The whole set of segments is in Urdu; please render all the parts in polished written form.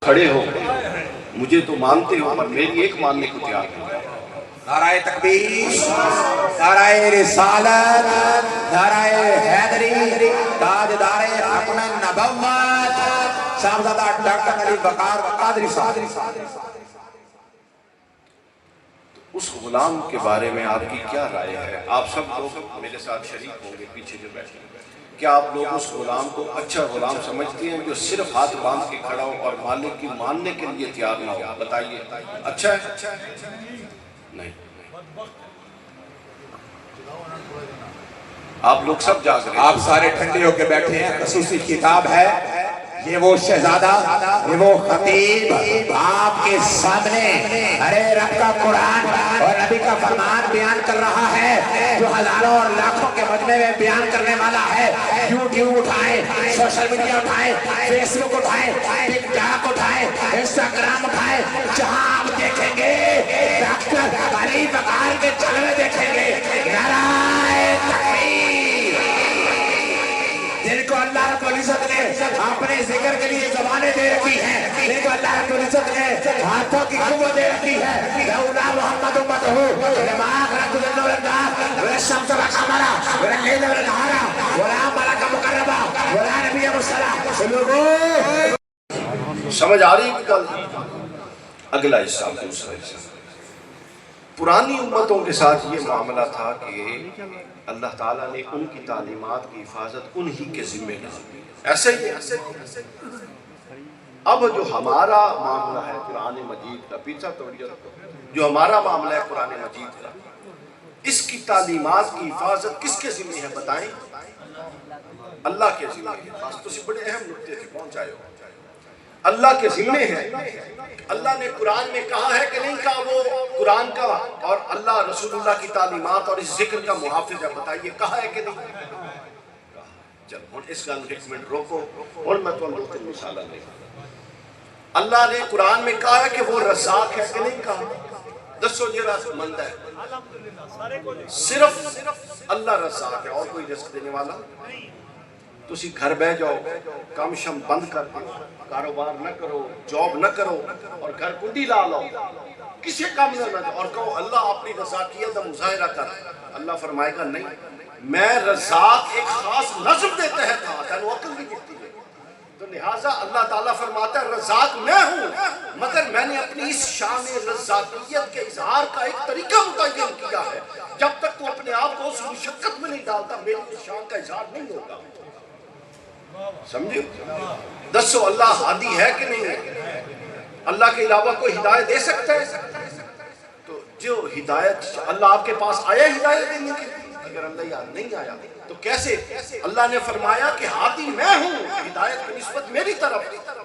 کھڑے ہو مجھے تو مانتے ہو پر میری ایک ماننے کو تیار نہیں۔ نعرہ تکبیر، نعرہ رسالت، نعرہ حیدری، تاجدار ختم نبوت صاحبزادہ ڈاکٹر علی وقار قادری صاحب۔ اس غلام کے بارے میں آپ کی کیا رائے ہے؟ آپ سب لوگ میرے ساتھ شریک ہوں گے پیچھے جو بیٹھے ہیں، کیا آپ لوگ اس غلام کو اچھا غلام سمجھتے ہیں جو صرف ہاتھ باندھ کے کھڑا ہو اور مالک کی ماننے کے لیے تیار نہ ہو؟ بتائیے اچھا ہے؟ نہیں، آپ لوگ سب جاگ رہے ہیں، آپ سارے ٹھنڈے ہو کے بیٹھے ہیں۔ خصوصی کتاب ہے، یہ وہ شہزادہ، یہ وہ خطیب آپ کے سامنے ارے رب کا قرآن اور نبی کا فرمان بیان کر رہا ہے، جو ہزاروں اور لاکھوں کے مجمع میں بیان کرنے والا ہے۔ یوٹیوب اٹھائیں، سوشل میڈیا اٹھائیں، فیس بک اٹھائیں، ٹک ٹاک اٹھائیں، انسٹاگرام اٹھائیں، جہاں آپ دیکھیں گے ڈاکٹر علی وقار کے چلوے دیکھیں گے۔ نعرہ تکبیر! جن کو اللہ رب العزت نے اپنے ذکر کے لیے زبانیں دے رکھی ہیں، جن کو اللہ رب العزت نے ہاتھوں کی قوت دے رکھی ہے، لولا محمد امتہ لما خلقت الجن والانس والشمس والقمر والليل والنهار ولا ملك مقرب ولا نبي مرسل۔ لوگوں سمجھ آ رہی ہے؟ اگلا حصہ دوسرا حصہ، پرانی امتوں کے ساتھ یہ معاملہ تھا کہ اللہ تعالیٰ نے ان کی تعلیمات کی حفاظت انہی کے ذمہ ڈالی، ایسے ہی اب جو ہمارا معاملہ ہے قرآن مجید کا، پیچھا توڑیے، جو ہمارا معاملہ ہے قرآن مجید کا، اس کی تعلیمات کی حفاظت کس کے ذمہ ہے بتائیں؟ اللہ کے ذمہ ہے۔ بس تو بڑے اہم نکتے تھے پہنچائے ہو، اللہ کے ذمہ ہے۔ اللہ نے قرآن میں کہا ہے کہ نہیں کہا وہ قرآن کا اور اللہ رسول اللہ کی تعلیمات اور اس ذکر کا محافظ ہے؟ بتائیے کہا ہے کہ نہیں؟ چلو اس گل ایک منٹ روکو اور میں تو دو تین مثالیں لے۔ اللہ نے قرآن میں کہا ہے کہ وہ رزاق ہے کہ نہیں کہا؟ دسو یہ رزق مند ہے؟ صرف اللہ رزاق ہے، اور کوئی رزق دینے والا؟ تسی گھر بہ جاؤ، کام شم بند کر دو، کاروبار نہ کرو، جاب نہ کرو اور گھر کنڈی لا لو، کسی کام نہ لو اور کہو اللہ اپنی رزاقیت کا مظاہرہ کر، اللہ فرمائے گا نہیں، میں رزاق ایک خاص نظم کے تحت تھا، تینو عقل بھی دیتی ہے۔ تو لہٰذا اللہ تعالیٰ فرماتا ہے رزاق میں ہوں، مگر میں نے اپنی اس شان رزاقیت کے اظہار کا ایک طریقہ متعین کیا ہے، جب تک تو اپنے آپ کو اس مشقت میں نہیں ڈالتا میری اس شان کا اظہار نہیں ہوگا۔ سمجھو؟ دسو اللہ ہادی ہے کہ نہیں ہے؟ اللہ کے علاوہ کوئی ہدایت دے سکتا ہے؟ تو جو ہدایت اللہ آپ کے پاس آیا ہدایت دینے کے لیے، اگر اللہ یاد نہیں آیا تو کیسے؟ اللہ نے فرمایا کہ ہادی میں ہوں، ہدایت کی نسبت میری طرف،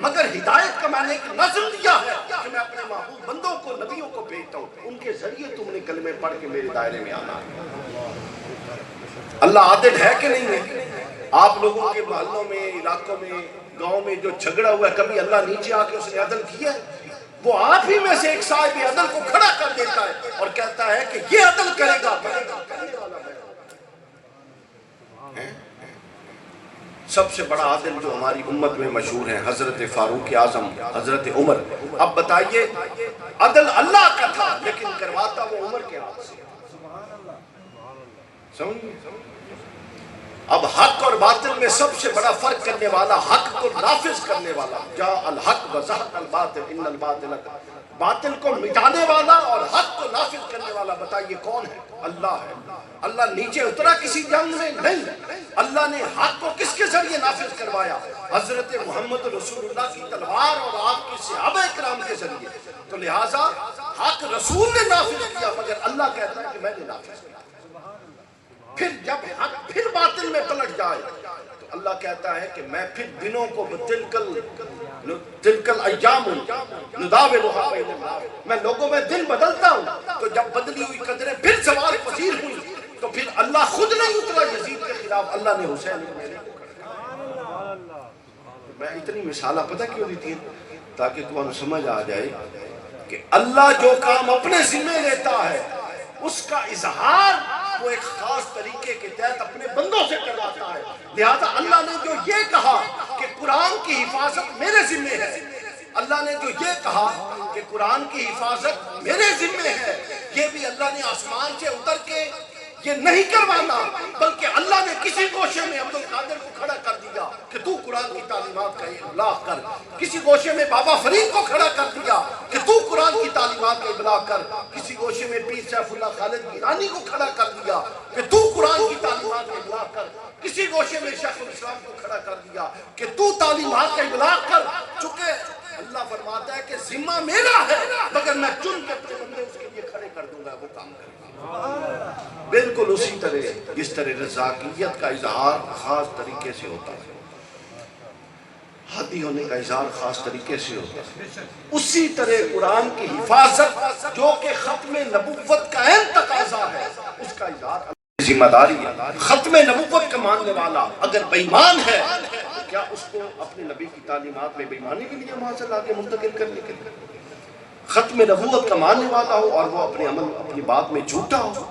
مگر ہدایت کا میں نے ایک نظم دیا ہے کہ میں اپنے محبوب بندوں کو نبیوں کو بھیجتا ہوں، ان کے ذریعے تم نے کلمے پڑھ کے میرے دائرے میں آنا ہے۔ اللہ عادل ہے کہ نہیں ہے؟ آپ لوگوں کے محلوں میں، علاقوں میں، گاؤں میں جو جھگڑا ہوا ہے، کبھی اللہ نیچے آ کے اس نے عدل کیا ہے؟ وہ آپ ہی میں سے ایک صاحب عدل کو کھڑا کر دیتا ہے اور کہتا ہے کہ یہ عدل کرے گا، کرنے والا ہے۔ سب سے بڑا عادل جو ہماری امت میں مشہور ہیں حضرت فاروق اعظم، حضرت عمر۔ اب بتائیے عدل اللہ کا تھا لیکن کرواتا وہ عمر کے ہاتھ سے۔ سمجھے؟ اب حق اور باطل میں سب سے بڑا فرق کرنے والا، حق کو نافذ کرنے والا، جاء الحق وزہق الباطل ان الباطل، باطل کو مٹانے والا اور حق کو نافذ کرنے والا، بتائیے کون ہے؟ اللہ ہے۔ اللہ نیچے اترا کسی جنگ میں نہیں، اللہ نے حق کو کس کے ذریعے نافذ کروایا؟ حضرت محمد رسول اللہ کی تلوار اور آپ کے صحابہ کرام کے ذریعے۔ تو لہٰذا حق رسول نے نافذ کیا مگر اللہ کہتا ہے کہ میں نے نافذ کیا۔ پھر جب حق پھر باطل میں پلٹ جائے تو اللہ کہتا ہے کہ میں پھر دنوں کو تلکل ایام نداولھا بین الناس، میں لوگوں میں دن بدلتا ہوں۔ تو جب بدلی ہوئی قدریں پھر زوال پذیر ہوئی تو پھر اللہ خود نہیں اترا یزید کے خلاف، اللہ نے حسین کو کھڑا۔ میں اتنی مثالہ پتہ کیوں دیتی ہیں؟ تاکہ تمہیں سمجھ آ جائے کہ اللہ جو کام اپنے ذمہ لیتا ہے اس کا اظہار وہ ایک خاص طریقے کے تحت اپنے بندوں سے کرواتا ہے۔ لہذا اللہ نے جو یہ کہا کہ قرآن کی حفاظت میرے ذمہ ہے، اللہ نے جو یہ کہا کہ قرآن کی حفاظت میرے ذمہ ہے، یہ بھی اللہ نے آسمان سے اتر کے یہ نہیں کروانا، بلکہ اللہ نے کسی گوشے میں عبد القادر کو کھڑا کر دیا کہ تو قرآن کی تعلیمات کا ابلاغ کر، کسی گوشے میں بابا فرید کو کھڑا کر دیا کہ تو قرآن کی تعلیمات کا ابلاغ کر، کسی گوشے میں پیر سیف اللہ خالد گیلانی کو کھڑا کر دیا کہ تو قرآن کی تعلیمات کا ابلاغ کر، کسی گوشے میں شیخ الاسلام کو کھڑا کر دیا کہ تو تعلیمات کا ابلاغ کر۔ چونکہ اللہ فرماتا ہے کہ ذمہ میرا ہے، مگر میں چن کے اپنے بندے اس کے لیے کھڑے کر دوں گا، وہ کام کرے گا۔ بالکل اسی طرح جس طرح رضاکیت کا اظہار خاص طریقے سے ہوتا ہے، ہادی ہونے کا اظہار خاص طریقے سے ہوتا ہے، اسی طرح قرآن کی حفاظت جو کہ ختم نبوت کا عین تقاضا ہے، اس کا اظہار ذمہ داری ہے۔ ختم نبوت کا ماننے والا اگر بے ایمان ہے تو کیا اس کو اپنے نبی کی تعلیمات میں بے ایمانی کے لیے وہاں سے لا کے منتقل کرنے کے لیے؟ ختم نبوت کا ماننے والا ہو اور وہ اپنے عمل اپنی بات میں جھوٹا ہو،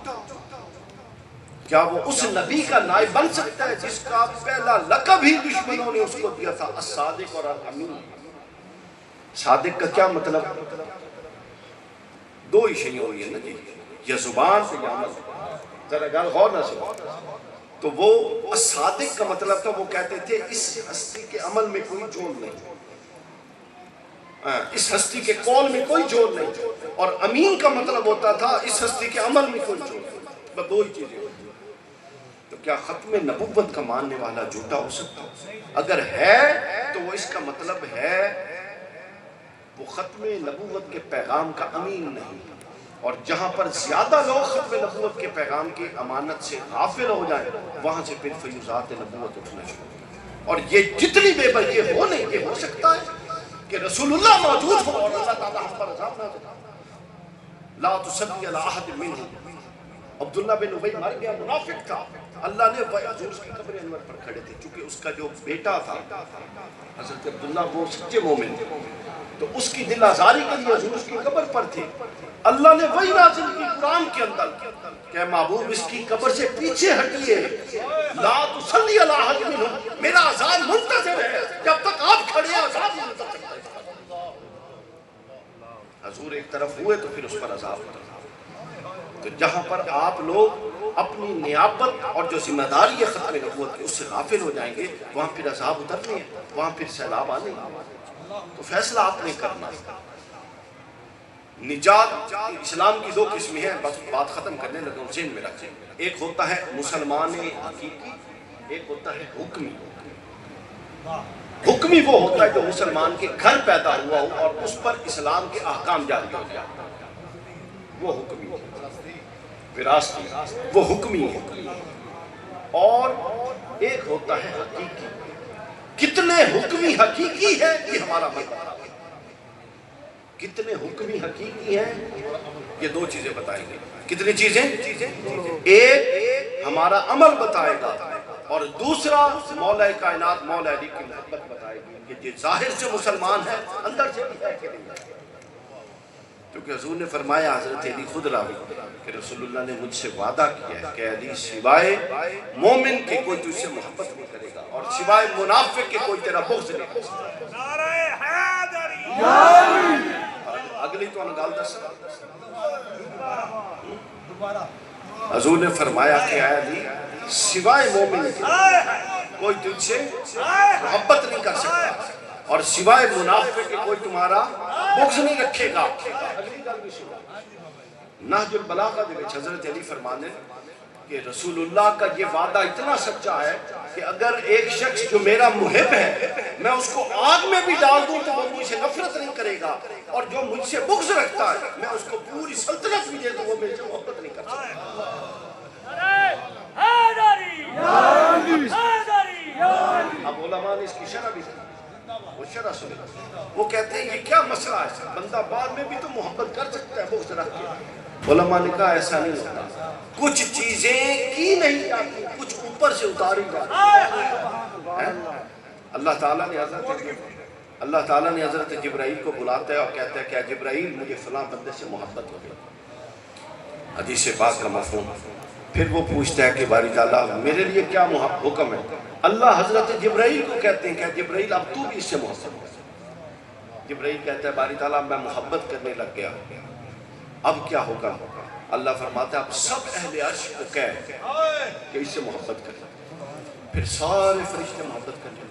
کیا وہ اس نبی کا نائب بن سکتا ہے جس کا پہلا لقب ہی دشمنوں نے اس کو دیا تھا، الصادق اور الامین؟ صادق کا کیا مطلب؟ دو ہی شیئیں ہوئی ہیں نا جی، یا زبان سے یا عمل، ذرا گل غور نہ سنو۔ تو وہ صادق کا مطلب تھا، وہ کہتے تھے اس ہستی کے عمل میں کوئی جوڑ نہیں، اس ہستی کے قول میں کوئی جوڑ نہیں، اور امین کا مطلب ہوتا تھا اس ہستی کے عمل میں کوئی جوڑ نہیں، بس دو ہی چیزیں ہوتی ہیں۔ تو کیا ختم نبوت کا ماننے والا جھوٹا ہو سکتا ہے؟ اگر ہے تو وہ اس کا مطلب ہے وہ ختم نبوت کے پیغام کا امین نہیں، اور جہاں پر زیادہ لوگ ختم نبوت کے پیغام کی امانت سے غافل ہو جائیں وہاں سے پھر فیوزات نبوت اٹھنا شروع ہوگا۔ اور یہ جتنی بے بر یہ ہو نہیں، یہ ہو سکتا ہے کہ رسول اللہ موجود ہو اور اللہ تعالیٰ ہم پر عذاب نازل کرے۔ لا تصلی علی احد منہم، عبداللہ بن ابی مر گیا، منافق تھا، اللہ نے حضور کی قبر انور پر کھڑے تھے، چونکہ اس کا جو بیٹا تھا حضرت عبداللہ وہ سچے مومن تھے، تو اس کی دل آزاری کے لیے حضور کی قبر پر تھے، اللہ نے وہی نازل کی قرآن کے اندر کہ محبوب اس کی قبر سے پیچھے ہٹیے، لا تصلی علی احد منہم، میرا عذاب منتظر ہے، جب تک آپ کھڑے ہیں عذاب نہیں اتر سکتا۔ حضور ایک طرف ہوئے تو پھر اس پر عذاب اتر۔ تو جہاں پر آپ لوگ اپنی نیابت اور جو ذمہ داری ہے ختم نبوت کی اس سے غافل ہو جائیں گے، وہاں پھر عذاب اترنے ہیں، وہاں پھر سیلاب آنے ہیں۔ تو فیصلہ آپ نے کرنا ہے۔ نجات اسلام کی دو قسمیں ہیں، بس بات ختم کرنے لگا ہوں، ذہن میں رکھیں۔ ایک ہوتا ہے مسلمان حقیقی، ایک ہوتا ہے حکمی۔ حکمی وہ ہوتا ہے جو مسلمان کے گھر پیدا ہوا ہو اور اس پر اسلام کے احکام جاری ہو جائے، وہ حکمی ہے۔ وراثتی وہ حکمی ہے۔ اور ایک ہوتا ہے حقیقی۔ کتنے حکمی حقیقی ہے یہ ہمارا مسئلہ، کتنے حکمی حقیقی ہیں یہ دو چیزیں بتائیں گے۔ کتنی چیزیں؟ ایک ہمارا عمل بتائے گا اور دوسرا مولا کائنات مولا علی کی محبت بتائے گی کہ یہ ظاہر سے مسلمان ہے اندر سے بھی ہے کہ نہیں ہے۔ کیونکہ حضور نے فرمایا، حضرت علی خود راوی کہ رسول اللہ نے مجھ سے وعدہ کیا ہے کہ علی سوائے مومن کے کوئی تجھ سے محبت نہیں کرے گا اور سوائے منافق کے کوئی تیرا بغض نہیں کرے گا۔ نعرہ حیدری! اگلی تو انگال دس، حضور نے فرمایا کہ اے علی سوائے مومن کے کوئی تجھ سے محبت نہیں کر سکتا اور سوائے منافق کے کوئی تمہارا بغض نہیں رکھے گا۔ نہج البلاغہ دے وچ حضرت علی فرمانے کہ رسول اللہ کا یہ وعدہ اتنا سچا ہے کہ اگر ایک شخص جو میرا محب ہے میں اس کو آگ میں بھی ڈال دوں تو وہ مجھ سے نفرت نہیں کرے گا، اور جو مجھ سے بغض رکھتا ہے میں اس کو پوری سلطنت بھی دے دوں وہ میرے سے محبت نہیں کر سکتا۔ اب علماء نے اس کی شرح بھی وہ شرح سنی، وہ کہتے ہیں یہ کیا مسئلہ ہے، بندہ بعد میں بھی تو محبت کر سکتا ہے بغض رکھ کے۔ علماء نے کہا ایسا نہیں ہوتا، کچھ چیزیں کی نہیں جاتی، کچھ اوپر سے اتاری جاتی ہیں۔ اللہ تعالیٰ نے حضرت جبرائیل کو بلاتا ہے اور کہتا ہے کہ جبرائیل مجھے فلاں بندے سے محبت ہو گئی، حدیث پاک کا مفہوم۔ پھر وہ پوچھتا ہے کہ باری تعالیٰ میرے لیے کیا حکم ہے؟ اللہ حضرت جبرائیل کو کہتے ہیں کہ جبرائیل اب تو بھی اس سے محبت ہو۔ جبرائیل کہتا ہے باری تعالیٰ میں محبت کرنے لگ گیا، اب کیا ہوگا؟ اللہ فرماتا ہے اب سب اہل عرش کو کہہ کہ اس سے محبت کریں، پھر سارے فرشتے محبت کرنے لگے۔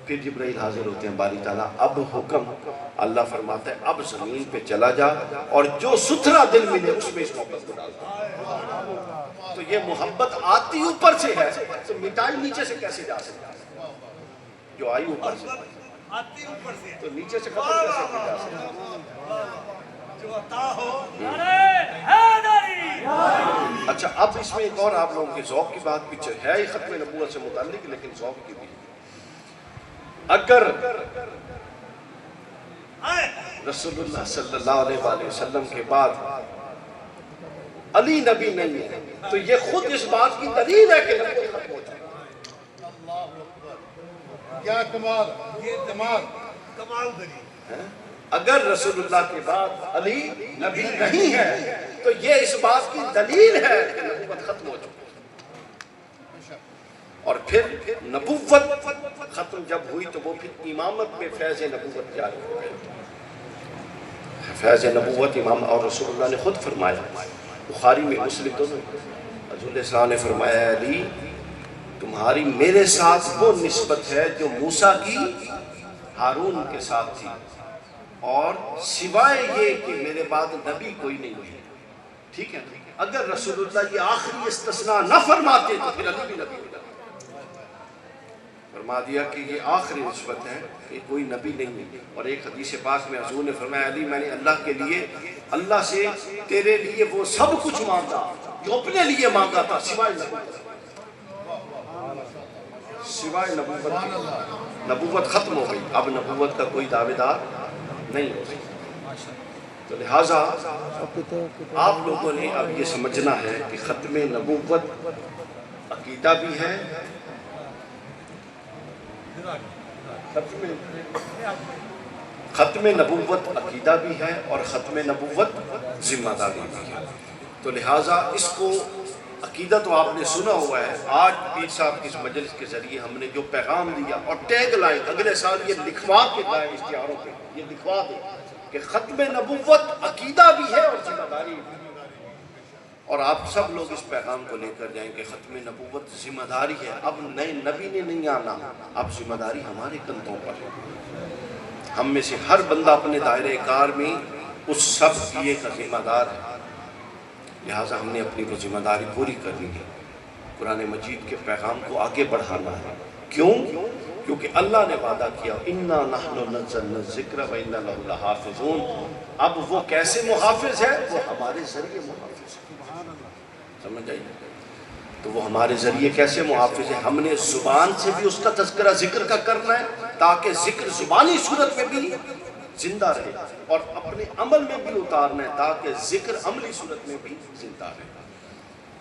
پھر جبرائیل حاضر ہوتے ہیں، باری تعالیٰ اب حکم، اللہ فرماتا ہے اب زمین پہ چلا جا اور جو ستھرا دل ملے اس میں اس محبت کو ڈال دو۔ تو یہ محبت آتی اوپر سے ہے تو مٹائی نیچے سے کیسے جا سکتا ہے؟ جو آئی اوپر سے تو نیچے سے ختم کیسے کی جا سکتا ہے؟ اچھا اب اس میں ایک اور آپ لوگوں کے ذوق کی بات پیچھے ہے ہی ختم نبوت سے متعلق، لیکن ذوق کی بھی۔ اگر رسول اللہ صلی اللہ علیہ وآلہ وسلم کے بعد علی نبی نہیں ہے تو یہ خود اس بات کی دلیل ہے کہ نبی ختم ہو چکا۔ کیا کمال، یہ کمال دلیل۔ اگر رسول اللہ کے بعد علی نبی نہیں ہے تو یہ اس بات کی دلیل ہے کہ نبوت ختم ہو چکی۔ اور پھر نبوت ختم جب ہوئی تو وہ پھر امامت میں فیض نبوت جاری ہو گئی۔ فیض نبوت امام اور رسول اللہ نے خود فرمایا، بخاری میں مسلم دونوں، حضور السلام نے فرمایا علی تمہاری میرے ساتھ وہ نسبت ہے جو موسیٰ کی ہارون کے ساتھ تھی، اور سوائے یہ کہ میرے بعد نبی کوئی نہیں ہوئی۔ ٹھیک ہے، اگر رسول اللہ یہ آخری استثناء نہ فرماتے تو پھر علی بھی نبی ہوتا۔ فرما دیا کہ یہ آخری نسبت ہے کہ کوئی نبی نہیں ہے۔ اور ایک حدیث پاک میں حضور نے فرمایا علی میں نے اللہ کے لیے، اللہ سے تیرے لیے وہ سب کچھ مانگا جو اپنے لیے مانگا تھا سوائے نبوت، سوائے نبوت۔ نبوت ختم ہو گئی، اب نبوت کا کوئی دعوے دار نہیں ہو سکتا۔ تو لہٰذا آپ لوگوں نے اب یہ سمجھنا ہے کہ ختم نبوت عقیدہ بھی ہے، ختم نبوت عقیدہ بھی ہے اور ختم نبوت ذمہ داری بھی ہے۔ تو لہٰذا اس کو عقیدہ تو آپ نے سنا ہوا ہے، آج پیر صاحب کی اس مجلس کے ذریعے ہم نے جو پیغام دیا اور ٹیگ لائن اگلے سال یہ لکھوا کے لائے اشتہاروں پہ، یہ لکھوا دیں کہ ختم نبوت عقیدہ بھی ہے اور ذمہ داری بھی ہے۔ اور آپ سب لوگ اس پیغام کو لے کر جائیں کہ ختم نبوت ذمہ داری ہے، اب نئے نبی نے نہیں آنا، اب ذمہ داری ہمارے کندھوں پر ہے۔ ہم میں سے ہر بندہ اپنے دائرہ کار میں اس سب کیے کا ذمہ دار ہے، لہٰذا ہم نے اپنی وہ ذمہ داری پوری کرنی ہے، قرآن مجید کے پیغام کو آگے بڑھانا ہے۔ کیوں؟ کیونکہ اللہ نے وعدہ کیا اِنَّا نَحْنُ نَزَّلْنَا الذِّكْرَ وَإِنَّا لَهُ لَحَافِظُونَ۔ اب وہ کیسے محافظ ہے؟ وہ ہمارے ذریعے محافظ ہے، سمجھ آئیے؟ تو وہ ہمارے ذریعے کیسے محافظ ہے؟ ہم نے زبان سے بھی اس کا تذکرہ ذکر کا کرنا ہے تاکہ ذکر زبانی صورت میں بھی زندہ رہے، اور اپنے عمل میں بھی اتارنا ہے تاکہ ذکر عملی صورت میں بھی زندہ رہے۔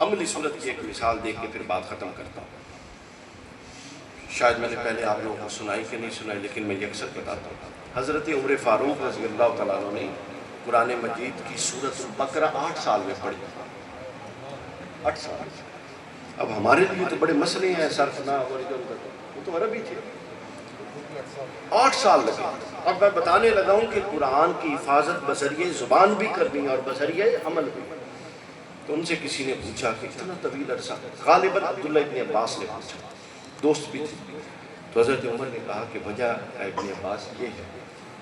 عملی صورت کی ایک مثال دیکھ کے پھر بات ختم کرتا ہوں، شاید میں نے پہلے آپ لوگوں کو سنائی کہ نہیں سنائی، لیکن میں یہ اکثر بتاتا ہوں۔ حضرت عمر فاروق رضی اللہ تعالیٰ عنہ نے قرآن مجید کی سورۃ البقرہ 8 سال میں پڑھی، 8 سال۔ اب ہمارے لیے تو بڑے مسئلے ہیں، صرف نہ وہ تو عربی تھے، 8 سال لگے۔ اب میں بتانے لگا ہوں کہ قرآن کی حفاظت بذریعہ زبان بھی کرنی ہے اور بذریعہ عمل بھی۔ تو ان سے کسی نے پوچھا کہ اتنا طویل عرصہ، غالباً عبداللہ ابن عباس نے پوچھا، دوست بھی تھے، تو حضرت عمر نے کہا کہ وجہ ابن عباس یہ ہے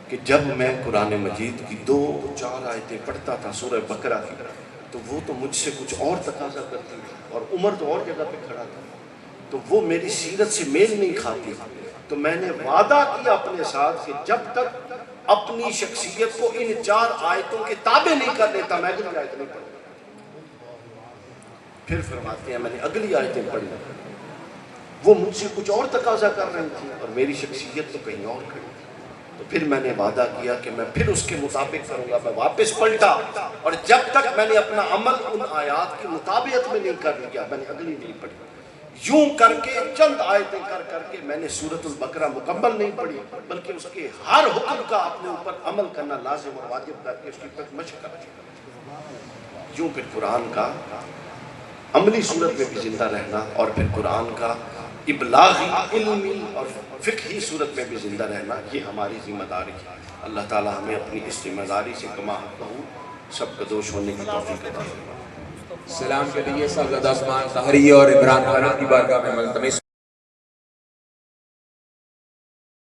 کہ جب میں قرآن مجید کی 2-4 آیتیں پڑھتا تھا سورہ بقرہ کی، تو وہ تو مجھ سے کچھ اور تقاضا کرتی تھی، اور عمر تو اور جگہ پہ کھڑا تھا، تو وہ میری سیرت سے میل نہیں کھاتی۔ تو میں نے وعدہ کیا اپنے ساتھ کہ جب تک اپنی شخصیت کو ان 4 آیتوں کے تابع نہیں کر لیتا میں اگلی آیت نہیں پڑھتا۔ پھر فرماتے ہیں میں نے اگلی آیتیں پڑھی، وہ مجھ سے کچھ اور تقاضا کر رہی تھی اور میری شخصیت تو کہیں اور کھڑی تھی۔ تو پھر میں نے وعدہ کیا کہ میں پھر اس کے مطابق کروں گا، میں واپس پلٹا، اور جب تک میں نے اپنا عمل ان آیات کی مطابقت میں نہیں کر لیا میں نے اگلی نہیں پڑھی۔ یوں کر کے چند آیتیں کر کے میں نے سورۃ البقرہ مکمل نہیں پڑھی، بلکہ اس کے ہر حکم کا اپنے اوپر عمل کرنا لازم اور واجب کر کے اس کی مشق کر چکا۔ یوں پھر قرآن کا عملی صورت میں بھی زندہ رہنا اور پھر قرآن کا ابلاغی علمی اور فقہی صورت میں بھی زندہ رہنا، یہ ہماری ذمہ داری ہے۔ اللہ تعالی ہمیں اپنی اس ذمہ داری سے کما حق ہوں سب کا دوش ہونے کی توفیق عطا فرمائے۔ سلام کے لیے سعادت عثمان طاہری اور عمران خان کی بارگاہ میں ملتمس